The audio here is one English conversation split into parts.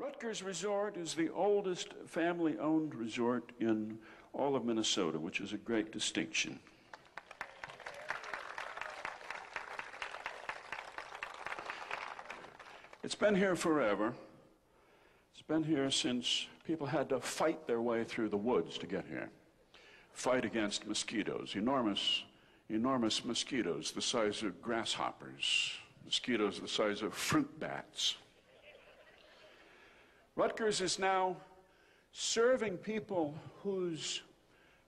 Ruttger's Resort is the oldest family-owned resort in all of Minnesota, which is a great distinction. It's been here forever. It's been here since people had to fight their way through the woods to get here. Fight against mosquitoes, enormous mosquitoes the size of grasshoppers, mosquitoes the size of fruit bats. Ruttger's is now serving people whose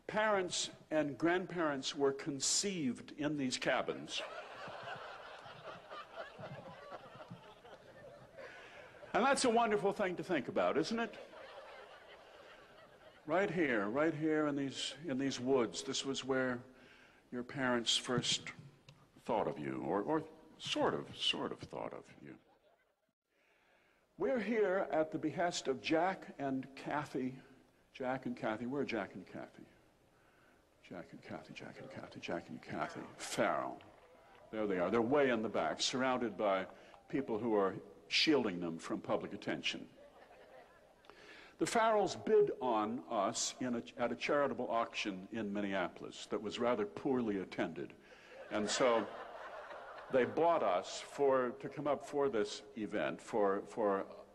parents and grandparents were conceived in these cabins. And that's a wonderful thing to think about, isn't it? Right here in these woods, this was where your parents first thought of you, or sort of thought of you. We're here at the behest of Jack and Kathy. Jack and Kathy. Where are Jack and Kathy? Jack and Kathy, Jack and Kathy, Jack and Kathy. Farrell. There they are. They're way in the back, surrounded by people who are shielding them from public attention. The Farrells bid on us at a charitable auction in Minneapolis that was rather poorly attended. And so they bought us to come up for this event for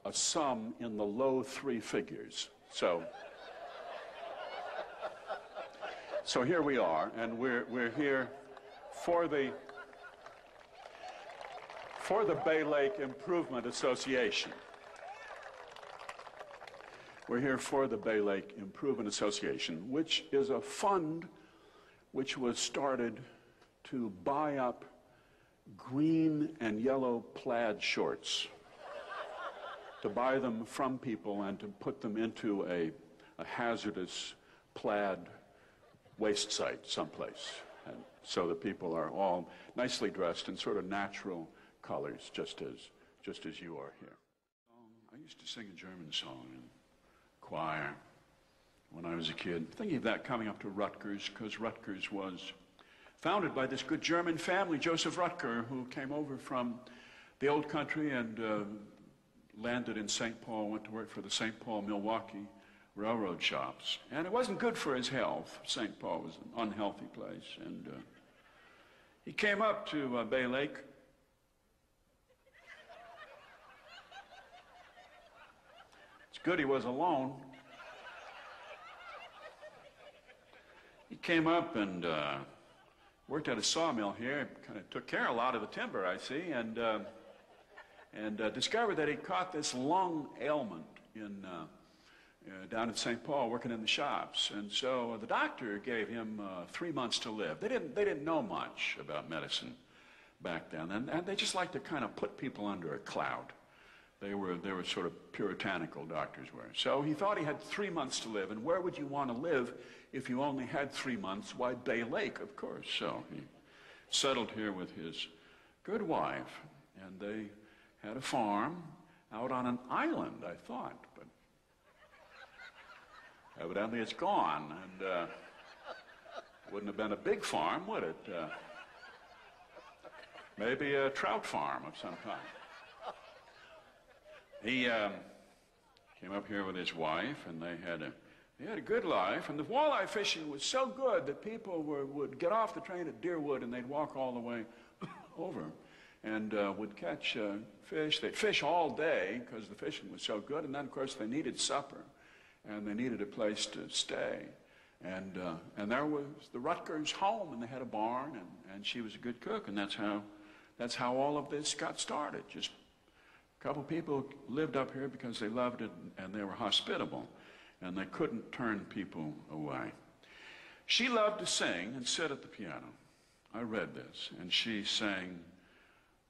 a sum in the low three figures. So here we are, and we're here for the Bay Lake Improvement Association. We're here for the Bay Lake Improvement Association, which is a fund which was started to buy up green and yellow plaid shorts, to buy them from people and to put them into a hazardous plaid waste site someplace, and so that people are all nicely dressed in sort of natural colors, just as you are here. I used to sing a German song in choir when I was a kid, thinking of that coming up to Ruttger's, because Ruttger's was founded by this good German family, Joseph Ruttger, who came over from the old country and landed in St. Paul, went to work for the St. Paul-Milwaukee railroad shops. And it wasn't good for his health. St. Paul was an unhealthy place. And he came up to Bay Lake. It's good he was alone. He came up and worked at a sawmill here, kind of took care of a lot of the timber, I see, and discovered that he caught this lung ailment down at St. Paul, working in the shops. And so the doctor gave him 3 months to live. They didn't know much about medicine back then, and they just liked to kind of put people under a cloud. They were sort of puritanical, doctors were. So he thought he had 3 months to live, and where would you want to live if you only had 3 months? Why, Bay Lake, of course. So he settled here with his good wife, and they had a farm out on an island, I thought, but evidently it's gone, and wouldn't have been a big farm, would it? Maybe a trout farm of some kind. He came up here with his wife, and they had a good life, and the walleye fishing was so good that people would get off the train at Deerwood and they'd walk all the way over and would catch fish. They'd fish all day because the fishing was so good, and then of course they needed supper and they needed a place to stay. And there was the Ruttger's home, and they had a barn, and she was a good cook, and that's how all of this got started. Just a couple people lived up here because they loved it and they were hospitable, and they couldn't turn people away. She loved to sing and sit at the piano. I read this, and she sang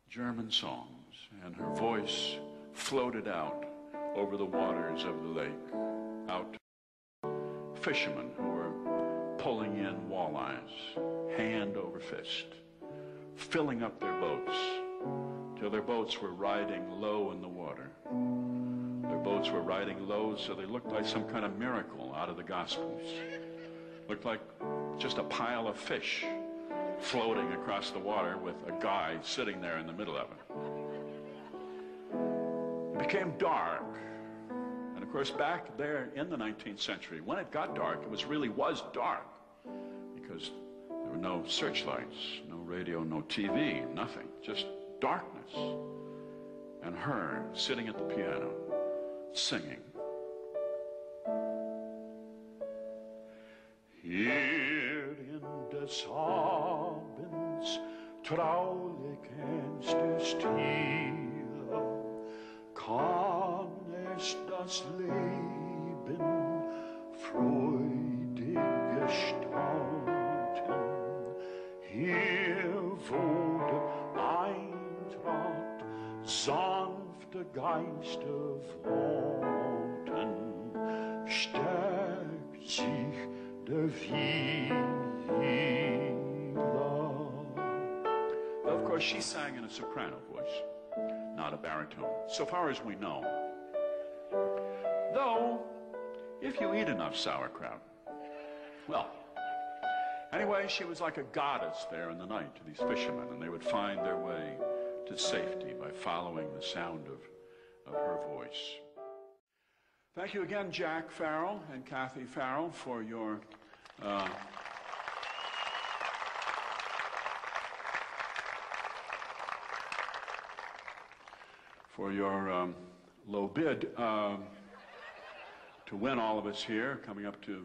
German songs, and her voice floated out over the waters of the lake, out to fishermen who were pulling in walleyes, hand over fist, filling up their boats till their boats were riding low in the water. Their boats were riding low so they looked like some kind of miracle out of the Gospels. Looked like just a pile of fish floating across the water with a guy sitting there in the middle of it. It became dark Of course, back there in the 19th century, when it got dark, it really was dark, because there were no searchlights, no radio, no TV, nothing, just darkness. And her sitting at the piano, singing. Hier in des Abends traulich ernst Stille kann es das Leben freudig gestalten. Hier wurde Eintracht sanfte Geister floten, stärkt sich der Viola. Of course, she sang in a soprano voice, not a baritone, so far as we know. Though, if you eat enough sauerkraut, well, anyway, she was like a goddess there in the night to these fishermen, and they would find their way to safety by following the sound of her voice. Thank you again, Jack Farrell and Kathy Farrell, for your low bid to win all of us here, coming up to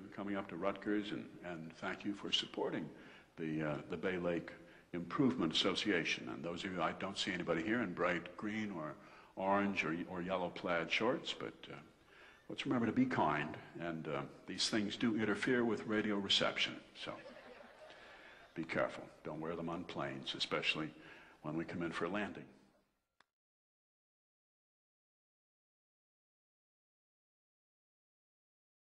Ruttger's, and thank you for supporting the Bay Lake Improvement Association. And those of you, I don't see anybody here in bright green or orange or yellow plaid shorts, but let's remember to be kind, and these things do interfere with radio reception, so be careful. Don't wear them on planes, especially when we come in for a landing.